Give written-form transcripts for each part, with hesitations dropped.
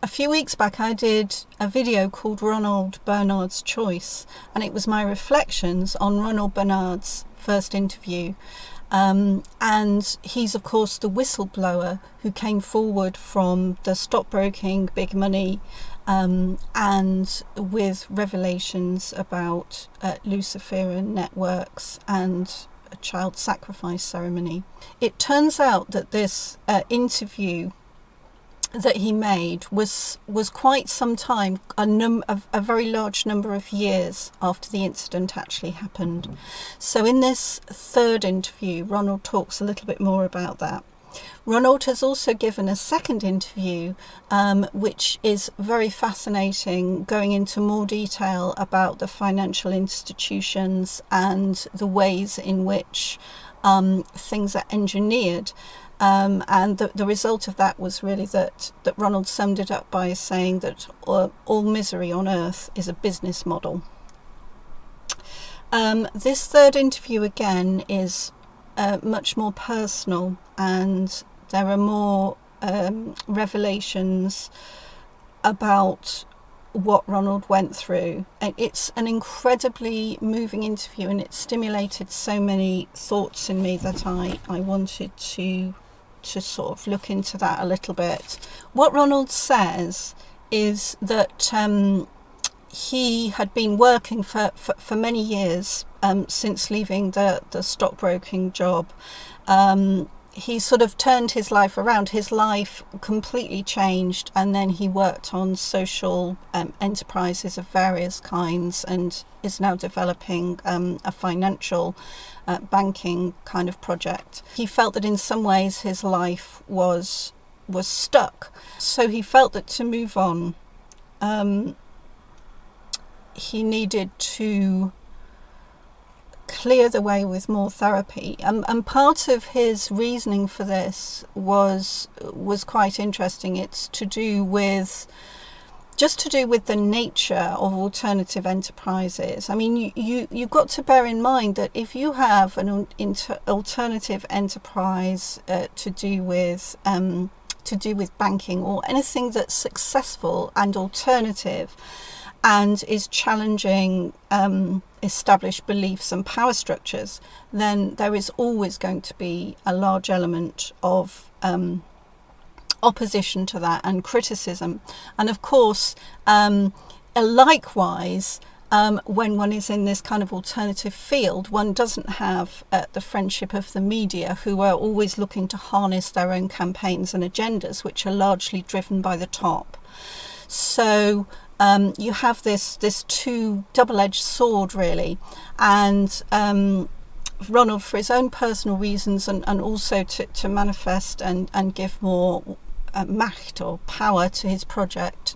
A few weeks back I did a video called Ronald Bernard's Choice, and it was my reflections on Ronald Bernard's first interview. And he's of course the whistleblower who came forward from the stockbroking big money, and with revelations about Luciferian networks and a child sacrifice ceremony. It turns out that this interview that he made was quite some time, a very large number of years after the incident actually happened. So in this third interview, Ronald talks a little bit more about that. Ronald has also given a second interview, which is very fascinating, going into more detail about the financial institutions and the ways in which things are engineered. And the result of that was really that Ronald summed it up by saying that all misery on earth is a business model. This third interview again is much more personal, and there are more revelations about what Ronald went through. It's an incredibly moving interview, and it stimulated so many thoughts in me that I wanted to sort of look into that a little bit. What Ronald says is that he had been working for many years since leaving the stockbroking job. He sort of turned his life around. His life completely changed, and then he worked on social enterprises of various kinds and is now developing a financial banking kind of project. He felt that in some ways his life was stuck, so he felt that to move on he needed to clear the way with more therapy, and part of his reasoning for this was quite interesting. It's to do with the nature of alternative enterprises. I mean, you've got to bear in mind that if you have an alternative enterprise to do with banking or anything that's successful and alternative and is challenging established beliefs and power structures, then there is always going to be a large element of opposition to that and criticism. And of course, likewise, when one is in this kind of alternative field, one doesn't have the friendship of the media, who are always looking to harness their own campaigns and agendas, which are largely driven by the top. So you have this two double-edged sword, really. And Ronald, for his own personal reasons and also to manifest and give more macht or power to his project,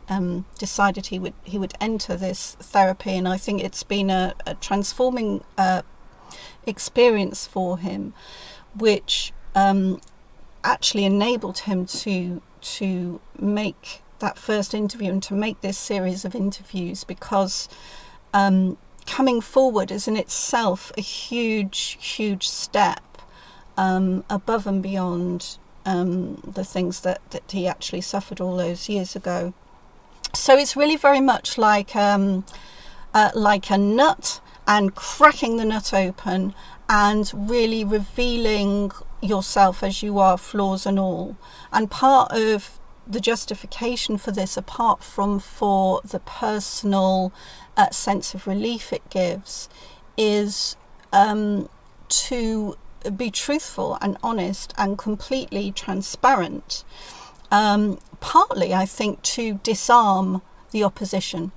decided he would enter this therapy. And I think it's been a transforming experience for him, which actually enabled him to make that first interview and to make this series of interviews, because coming forward is in itself a huge step above and beyond the things that he actually suffered all those years ago. So it's really very much like a nut, and cracking the nut open and really revealing yourself as you are, flaws and all. And part of the justification for this, apart from for the personal sense of relief it gives, is to be truthful and honest and completely transparent. Partly, I think, to disarm the opposition,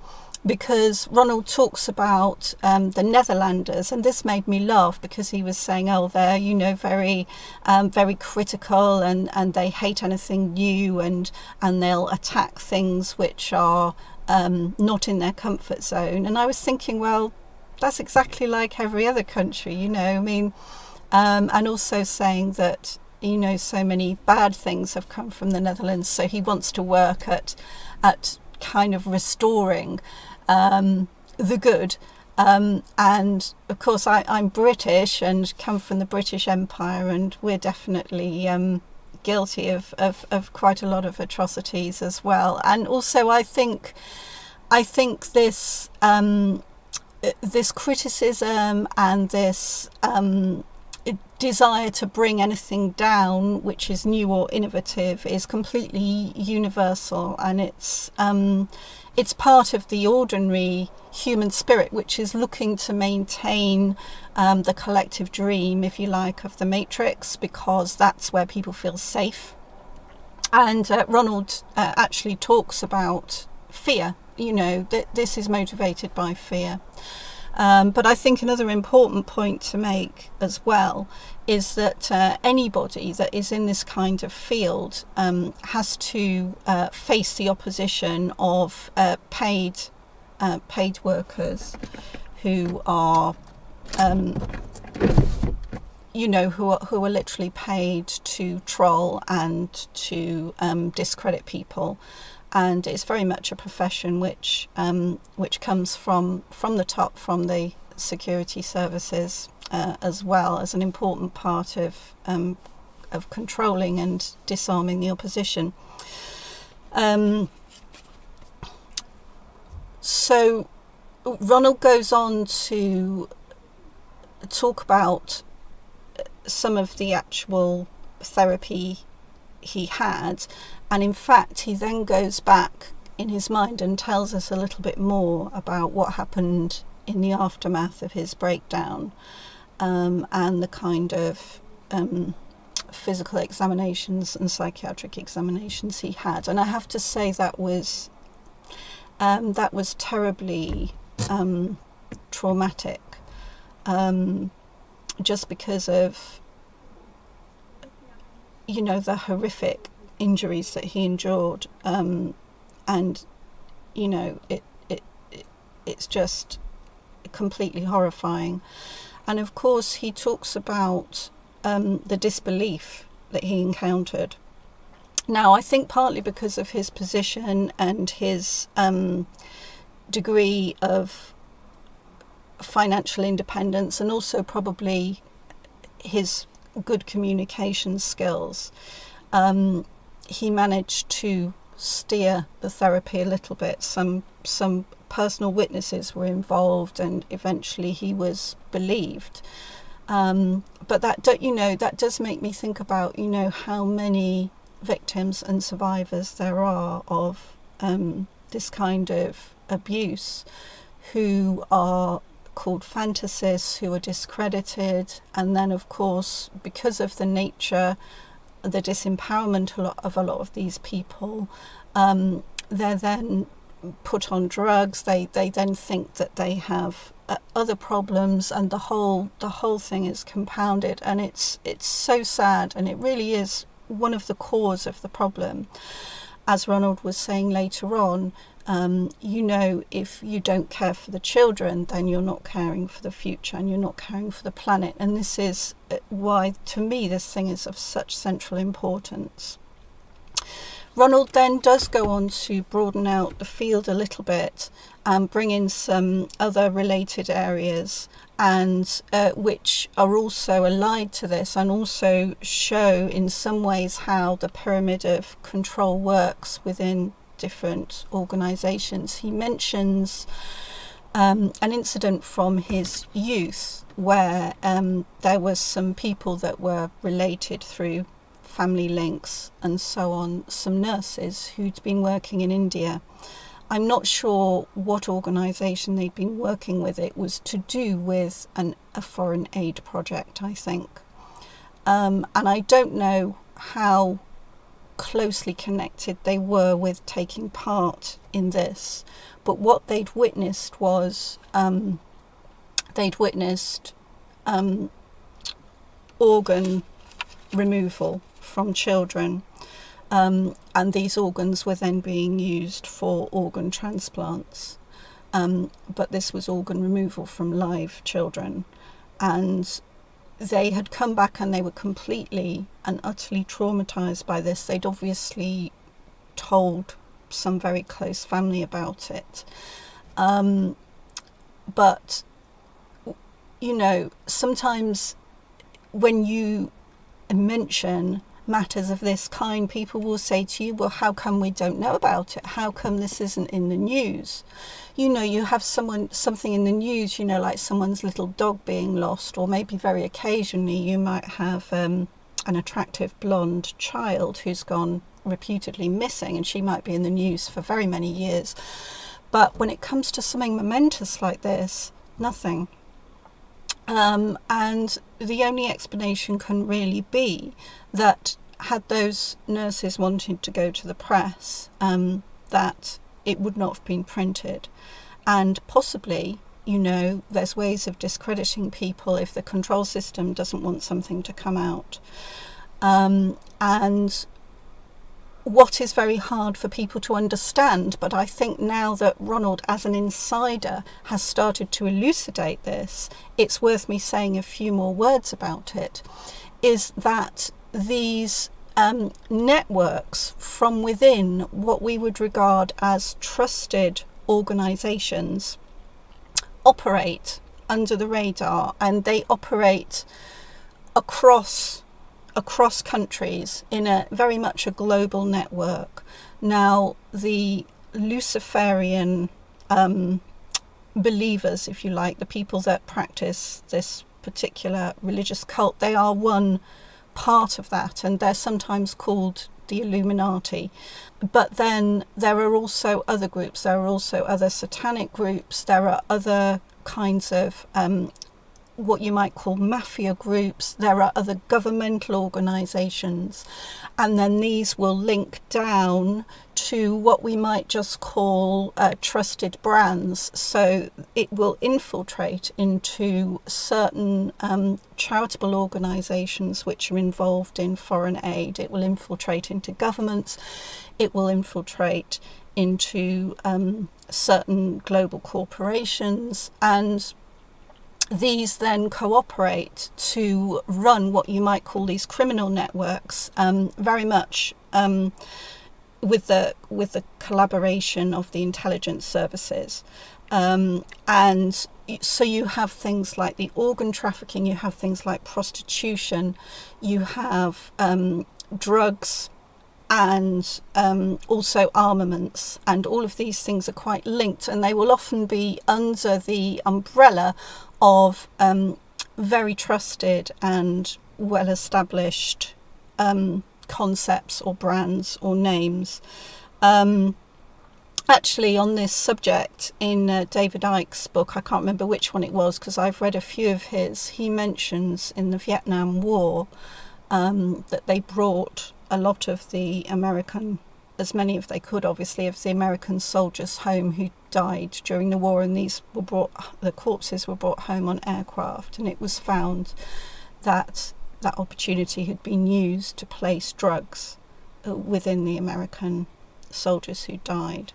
because Ronald talks about the Netherlanders, and this made me laugh, because he was saying, oh, they're, very critical, and they hate anything new, and they'll attack things which are not in their comfort zone. And I was thinking, well, that's exactly like every other country, and also saying that, so many bad things have come from the Netherlands, so he wants to work at kind of restoring the good. And of course I'm British and come from the British Empire, and we're definitely guilty of quite a lot of atrocities as well. And also I think this this criticism and this desire to bring anything down which is new or innovative is completely universal, and it's part of the ordinary human spirit, which is looking to maintain the collective dream, if you like, of the Matrix, because that's where people feel safe. And Ronald actually talks about fear. That this is motivated by fear. But I think another important point to make as well is that anybody that is in this kind of field has to face the opposition of paid workers who are, who are literally paid to troll and to discredit people. And it's very much a profession which comes from the top, from the security services, as well as an important part of controlling and disarming the opposition. So Ronald goes on to talk about some of the actual therapy he had. And in fact, he then goes back in his mind and tells us a little bit more about what happened in the aftermath of his breakdown, and the kind of physical examinations and psychiatric examinations he had. And I have to say that was terribly traumatic, just because of the horrific injuries that he endured, and it's just completely horrifying. And of course he talks about the disbelief that he encountered. Now I think partly because of his position and his degree of financial independence, and also probably his good communication skills, he managed to steer the therapy a little bit. Some personal witnesses were involved, and eventually he was believed. But that does make me think about how many victims and survivors there are of this kind of abuse, who are called fantasists, who are discredited, and then of course because of the nature, the disempowerment of a lot of these people, they're then put on drugs. They then think that they have other problems, and the whole thing is compounded. And it's so sad, and it really is one of the cause of the problem. As Ronald was saying later on, if you don't care for the children, then you're not caring for the future, and you're not caring for the planet. And this is why, to me, this thing is of such central importance. Ronald then does go on to broaden out the field a little bit and bring in some other related areas, and which are also allied to this, and also show in some ways how the pyramid of control works within different organisations. He mentions an incident from his youth where there was some people that were related through family links and so on, some nurses who'd been working in India. I'm not sure what organisation they'd been working with. It was to do with a foreign aid project, I think. And I don't know how closely connected they were with taking part in this, but what they'd witnessed was organ removal from children, and these organs were then being used for organ transplants, but this was organ removal from live children. And they had come back and they were completely and utterly traumatized by this. They'd obviously told some very close family about it. But, sometimes when you mention matters of this kind, people will say to you, well, how come we don't know about it? How come this isn't in the news? You know, you have something in the news, you know, like someone's little dog being lost, or maybe very occasionally you might have an attractive blonde child who's gone reputedly missing, and she might be in the news for very many years. But when it comes to something momentous like this, nothing. And the only explanation can really be that had those nurses wanted to go to the press, that it would not have been printed. And possibly, you know, there's ways of discrediting people if the control system doesn't want something to come out. And what is very hard for people to understand, but I think now that Ronald, as an insider, has started to elucidate this, it's worth me saying a few more words about it, is that these networks from within what we would regard as trusted organisations operate under the radar, and they operate across countries in a very much a global network. Now, the Luciferian believers, if you like, the people that practice this particular religious cult, they are one part of that, and they're sometimes called the Illuminati. But then there are also other groups, there are also other satanic groups, there are other kinds of what you might call mafia groups, there are other governmental organisations, and then these will link down to what we might just call trusted brands. So it will infiltrate into certain charitable organisations which are involved in foreign aid. It will infiltrate into governments, it will infiltrate into certain global corporations, and these then cooperate to run what you might call these criminal networks, very much with the collaboration of the intelligence services. And so you have things like the organ trafficking, you have things like prostitution, you have drugs, and also armaments, and all of these things are quite linked, and they will often be under the umbrella of very trusted and well-established concepts or brands or names. Actually, on this subject, in David Icke's book, I can't remember which one it was because I've read a few of his, he mentions in the Vietnam War that they brought a lot of the American, as many as they could obviously, of the American soldiers home who died during the war, and these were brought, the corpses were brought home on aircraft, and it was found that that opportunity had been used to place drugs within the American soldiers who died.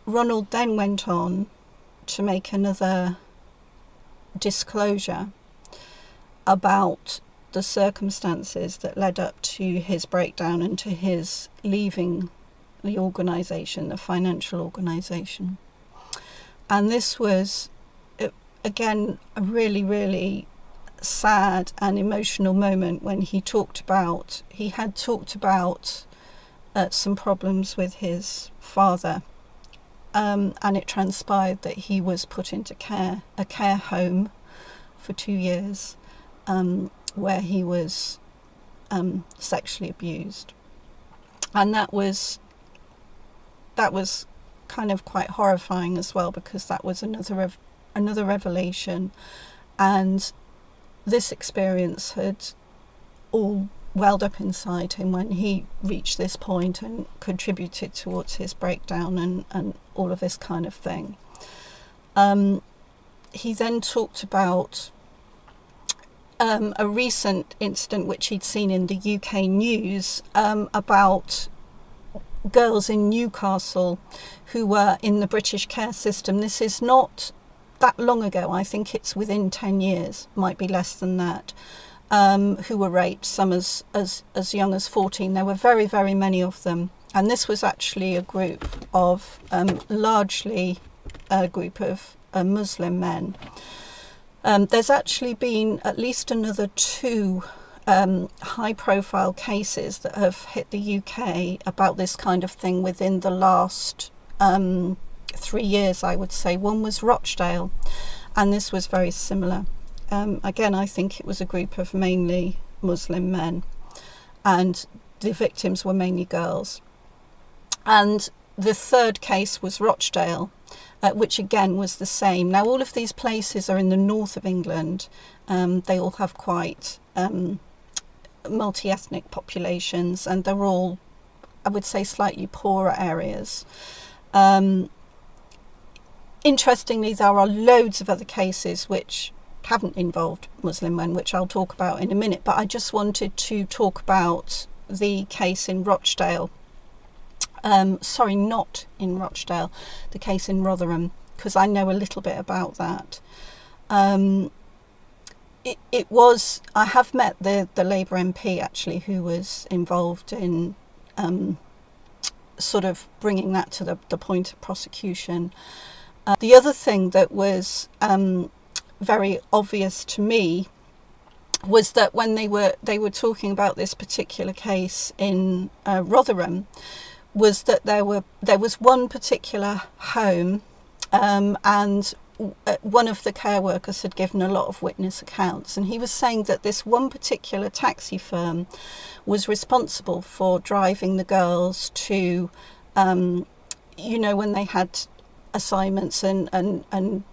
Ronald then went on to make another disclosure about the circumstances that led up to his breakdown and to his leaving the organisation, the financial organisation. And this was, again, a really, really sad and emotional moment when he had talked about some problems with his father, and it transpired that he was put into a care home for 2 years, where he was sexually abused, and that was kind of quite horrifying as well, because that was another revelation, and this experience had all welled up inside him when he reached this point and contributed towards his breakdown and all of this kind of thing. He then talked about a recent incident which he'd seen in the UK news about girls in Newcastle who were in the British care system. This is not that long ago, I think it's within 10 years, might be less than that, who were raped, some as young as 14. There were very, very many of them. And this was actually a group of, largely a group of Muslim men. There's actually been at least another 2 high-profile cases that have hit the UK about this kind of thing within the last 3 years, I would say. One was Rochdale, and this was very similar. Again, I think it was a group of mainly Muslim men, and the victims were mainly girls. And the third case was Rochdale, which again was the same. Now, all of these places are in the north of England. They all have quite multi-ethnic populations, and they're all, I would say, slightly poorer areas. Interestingly, there are loads of other cases which haven't involved Muslim men, which I'll talk about in a minute, but I just wanted to talk about the case in Rochdale. Sorry, not in Rochdale, the case in Rotherham, because I know a little bit about that. It was, I have met the Labour MP actually, who was involved in sort of bringing that to the point of prosecution. The other thing that was very obvious to me was that when they were talking about this particular case in Rotherham, was that there was one particular home, and one of the care workers had given a lot of witness accounts, and he was saying that this one particular taxi firm was responsible for driving the girls to, when they had assignments and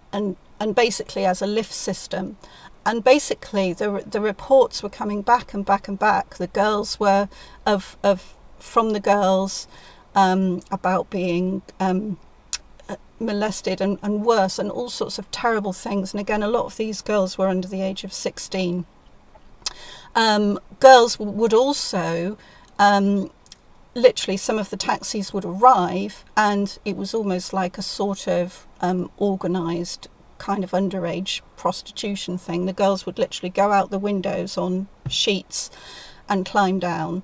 basically as a lift system. And basically the reports were coming back and back and back. The girls were from the girls about being molested and worse, and all sorts of terrible things. And again, a lot of these girls were under the age of 16. Girls would also, literally some of the taxis would arrive, and it was almost like a sort of organised kind of underage prostitution thing. The girls would literally go out the windows on sheets and climb down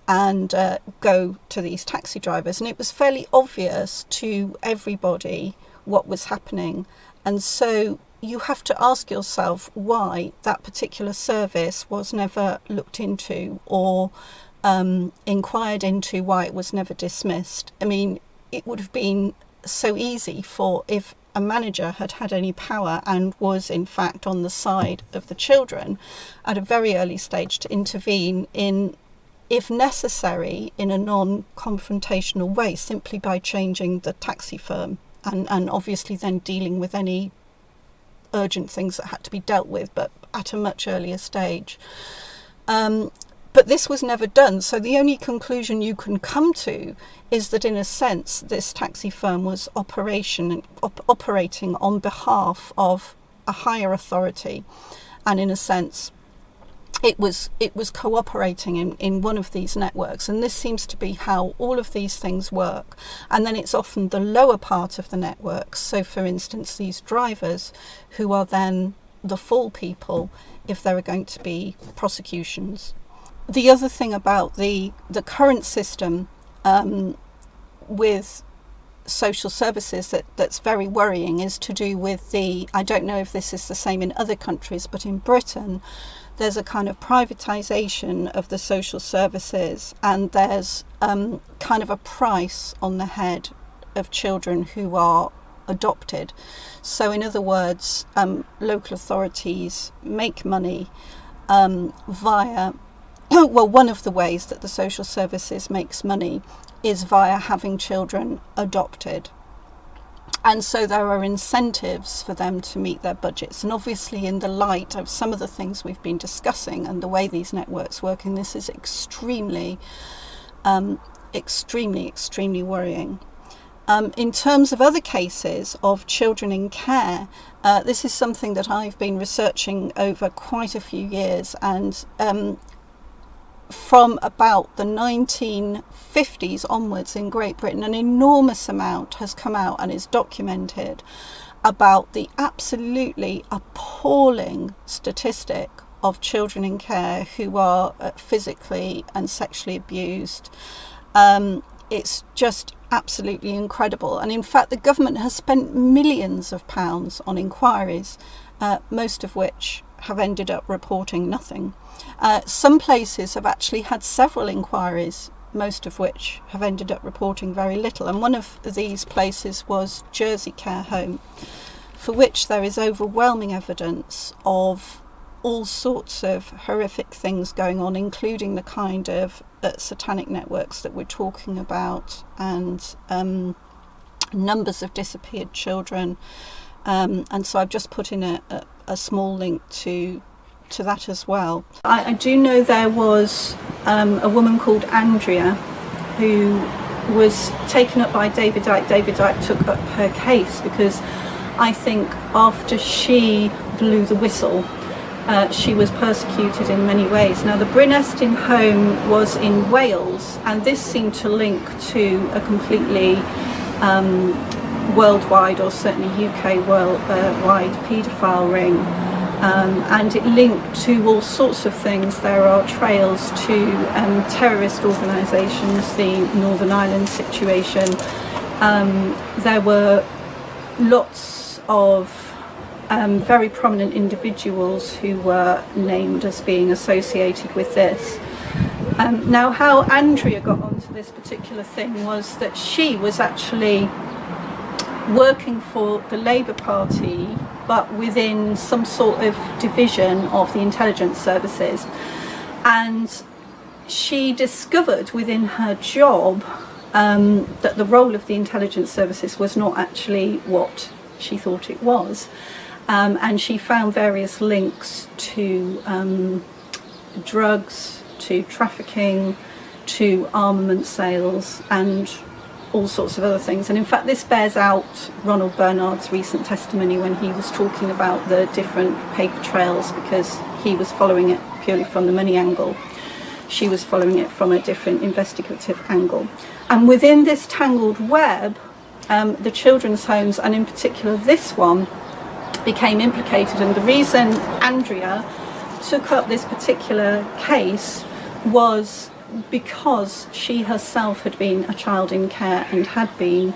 and go to these taxi drivers, and it was fairly obvious to everybody what was happening. And so you have to ask yourself why that particular service was never looked into or inquired into, why it was never dismissed. I mean, it would have been so easy for, if a manager had had any power and was in fact on the side of the children at a very early stage, to intervene in, if necessary, in a non-confrontational way, simply by changing the taxi firm, and obviously then dealing with any urgent things that had to be dealt with, but at a much earlier stage. But this was never done. So the only conclusion you can come to is that, in a sense, this taxi firm was operating on behalf of a higher authority, and in a sense it was cooperating in one of these networks. And this seems to be how all of these things work. And then it's often the lower part of the networks, so for instance these drivers, who are then the fall people if there are going to be prosecutions. The other thing about the current system with social services that's very worrying is to do with I don't know if this is the same in other countries, but in Britain there's a kind of privatisation of the social services, and there's kind of a price on the head of children who are adopted. So in other words, local authorities make money via well, one of the ways that the social services makes money is via having children adopted. And so there are incentives for them to meet their budgets. And obviously, in the light of some of the things we've been discussing and the way these networks work, and this is extremely worrying. In terms of other cases of children in care, this is something that I've been researching over quite a few years, and from about the 1950s onwards in Great Britain, an enormous amount has come out and is documented about the absolutely appalling statistic of children in care who are physically and sexually abused. It's just absolutely incredible. And in fact, the government has spent millions of pounds on inquiries, most of which have ended up reporting nothing. Some places have actually had several inquiries, most of which have ended up reporting very little. And one of these places was Jersey Care Home, for which there is overwhelming evidence of all sorts of horrific things going on, including the kind of satanic networks that we're talking about, and numbers of disappeared children. And so I've just put in a small link to that as well. I do know there was a woman called Andrea who was taken up by David Icke. David Icke took up her case because I think after she blew the whistle, she was persecuted in many ways. Now, the Bryn Estyn home was in Wales, and this seemed to link to a completely worldwide, or certainly UK wide paedophile ring, and it linked to all sorts of things. There are trails to terrorist organisations, the Northern Ireland situation. There were lots of very prominent individuals who were named as being associated with this. Now, how Andrea got onto this particular thing was that she was actually working for the Labour Party, but within some sort of division of the intelligence services, and she discovered within her job that the role of the intelligence services was not actually what she thought it was, and she found various links to drugs, to trafficking, to armament sales, and all sorts of other things. And in fact, this bears out Ronald Bernard's recent testimony when he was talking about the different paper trails, because he was following it purely from the money angle. She was following it from a different investigative angle. And within this tangled web, the children's homes, and in particular this one, became implicated. And the reason Andrea took up this particular case was because she herself had been a child in care and had been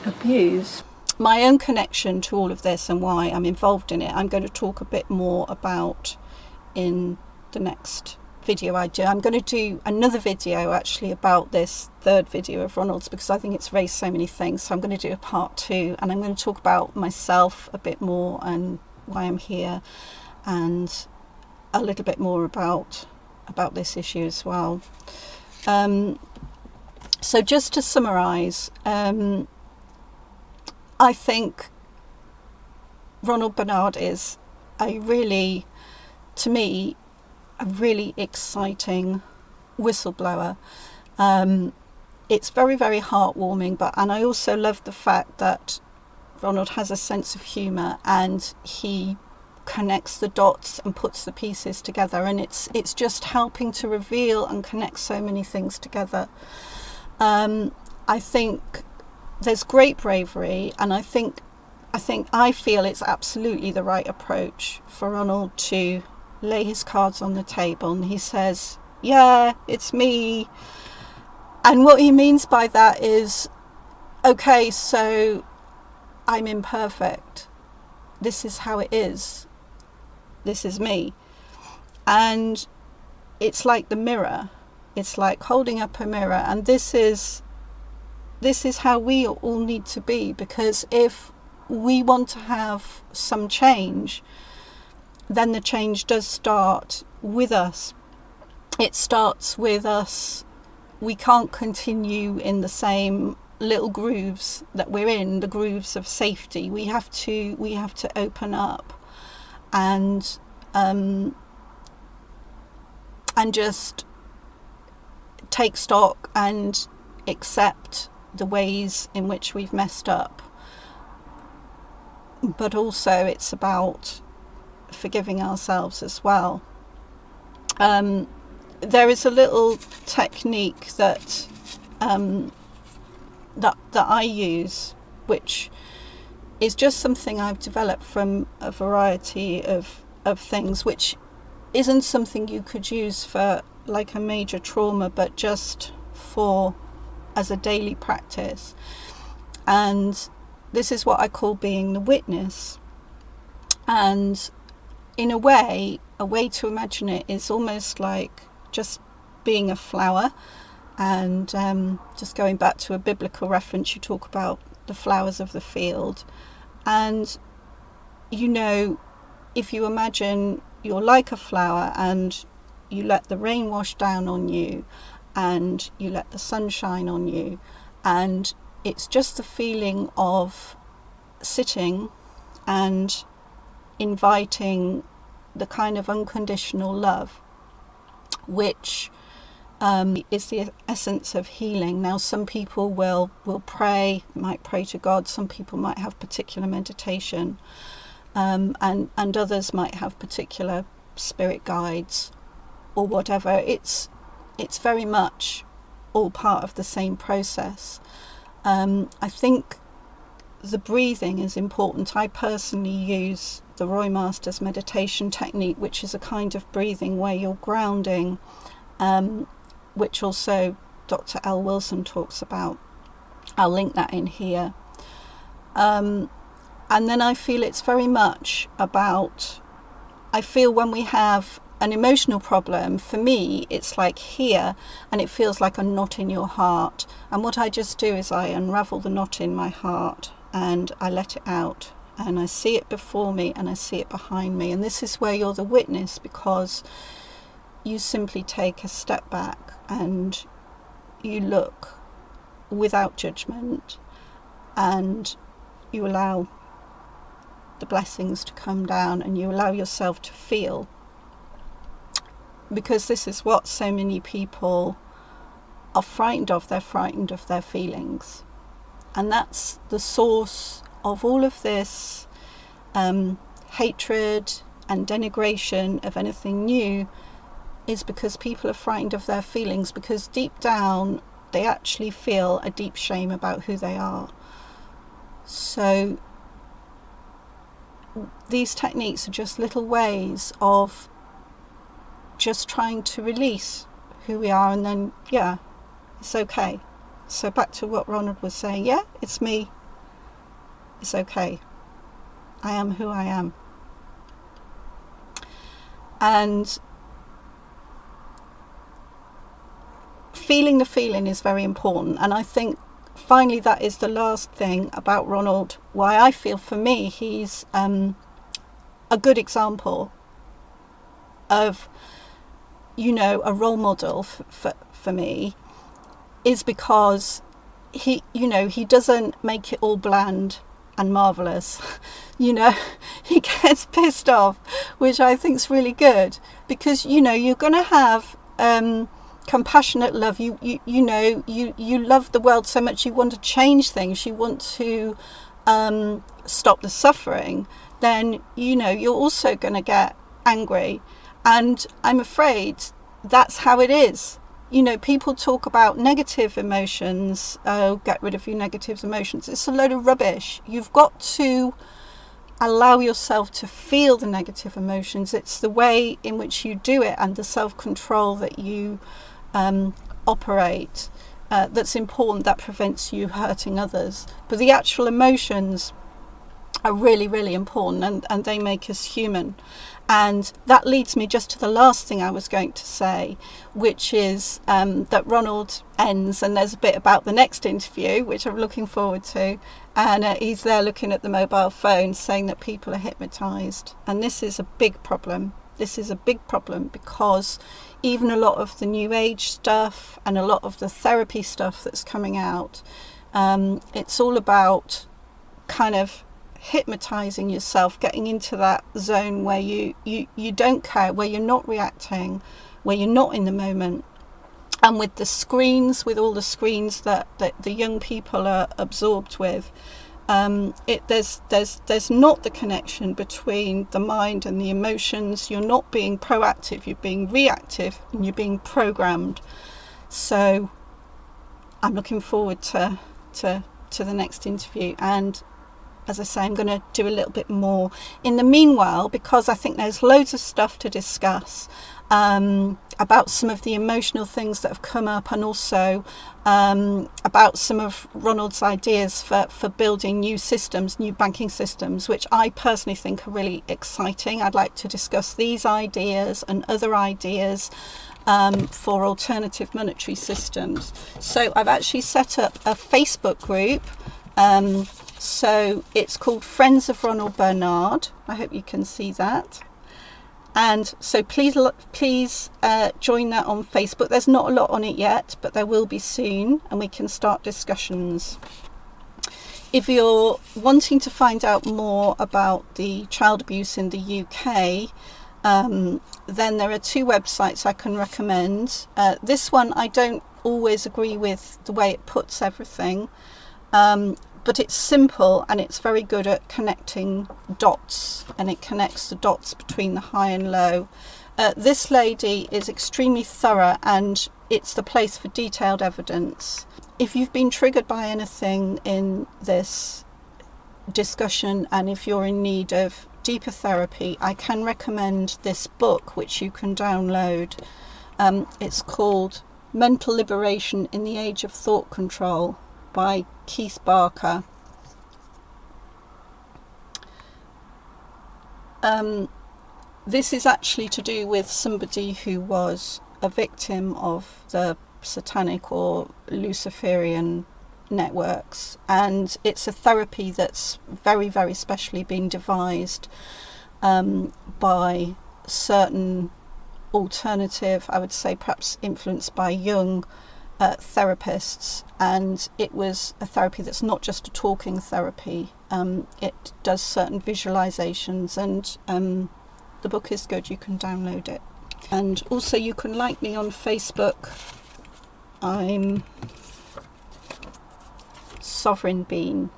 abused. My own connection to all of this and why I'm involved in it, I'm going to talk a bit more about in the next video I do. I'm going to do another video actually about this third video of Ronald's, because I think it's raised so many things. So I'm going to do a part 2, and I'm going to talk about myself a bit more and why I'm here, and a little bit more about this issue as well. So just to summarise, I think Ronald Bernard is to me, a really exciting whistleblower. It's very, very heartwarming, and I also love the fact that Ronald has a sense of humour, and he connects the dots and puts the pieces together, and it's just helping to reveal and connect so many things together. I think there's great bravery, and I feel it's absolutely the right approach for Ronald to lay his cards on the table, and he says, yeah, it's me. And what he means by that is, okay, so I'm imperfect, this is how it is, this is me. And it's like the mirror, it's like holding up a mirror, and this is how we all need to be, because if we want to have some change, then the change does start with us. It starts with us. We can't continue in the same little grooves that we're in, the grooves of safety. We have to open up and just take stock and accept the ways in which we've messed up. But also it's about forgiving ourselves as well. There is a little technique that I use, which is just something I've developed from a variety of things, which isn't something you could use for like a major trauma, but just as a daily practice. And this is what I call being the witness. And in a way to imagine it is almost like just being a flower. And just going back to a biblical reference, you talk about the flowers of the field. And, if you imagine you're like a flower and you let the rain wash down on you and you let the sun shine on you, and it's just the feeling of sitting and inviting the kind of unconditional love, which is the essence of healing. Now, some people will pray, might pray to God. Some people might have particular meditation, and others might have particular spirit guides or whatever. It's very much all part of the same process. I think the breathing is important. I personally use the Roy Masters meditation technique, which is a kind of breathing where you're grounding, which also Dr. L. Wilson talks about. I'll link that in here. And then I feel it's very much about, I feel when we have an emotional problem, for me, it's like here, and it feels like a knot in your heart. And what I just do is I unravel the knot in my heart and I let it out, and I see it before me and I see it behind me. And this is where you're the witness, because you simply take a step back and you look without judgment and you allow the blessings to come down and you allow yourself to feel. Because this is what so many people are frightened of. They're frightened of their feelings. And that's the source of all of this hatred and denigration of anything new, is because people are frightened of their feelings, because deep down they actually feel a deep shame about who they are. So these techniques are just little ways of just trying to release who we are, and then, yeah, it's okay. So back to what Ronald was saying, yeah, it's me. It's okay. I am who I am. And feeling the feeling is very important. And I think finally that is the last thing about Ronald, why I feel, for me, he's a good example of, a role model for me, is because he doesn't make it all bland and marvellous. He gets pissed off, which I think is really good, because, you're going to have compassionate love. You love the world so much, you want to change things, you want to stop the suffering, then, you're also going to get angry. And I'm afraid that's how it is. People talk about negative emotions. Oh, get rid of your negative emotions. It's a load of rubbish. You've got to allow yourself to feel the negative emotions. It's the way in which you do it and the self-control that you operate that's important, that prevents you hurting others. But the actual emotions are really, really important, and they make us human. And that leads me just to the last thing I was going to say, which is that Ronald ends, and there's a bit about the next interview, which I'm looking forward to, and he's there looking at the mobile phone saying that people are hypnotised. And this is a big problem. This is a big problem, because even a lot of the new age stuff and a lot of the therapy stuff that's coming out, it's all about kind of hypnotizing yourself, getting into that zone where you don't care, where you're not reacting, where you're not in the moment. And with the screens, with all the screens that the young people are absorbed with, there's not the connection between the mind and the emotions. You're not being proactive, you're being reactive, and you're being programmed. So I'm looking forward to the next interview, and as I say, I'm going to do a little bit more in the meanwhile, because I think there's loads of stuff to discuss. about some of the emotional things that have come up, and also about some of Ronald's ideas for building new systems, new banking systems, which I personally think are really exciting. I'd like to discuss these ideas and other ideas for alternative monetary systems. So I've actually set up a Facebook group. So it's called Friends of Ronald Bernard. I hope you can see that. And so please join that on Facebook. There's not a lot on it yet, but there will be soon, and we can start discussions. If you're wanting to find out more about the child abuse in the UK, then there are 2 websites I can recommend. This one, I don't always agree with the way it puts everything, but it's simple and it's very good at connecting dots, and it connects the dots between the high and low. This lady is extremely thorough, and it's the place for detailed evidence. If you've been triggered by anything in this discussion, and if you're in need of deeper therapy, I can recommend this book, which you can download. It's called Mental Liberation in the Age of Thought Control by Keith Barker. This is actually to do with somebody who was a victim of the satanic or Luciferian networks, and it's a therapy that's very, very specially been devised by certain alternative, I would say perhaps influenced by Jung, therapists, and it was a therapy that's not just a talking therapy. It does certain visualizations, and the book is good. You can download it, and also you can like me on Facebook. I'm Sovereign Bean.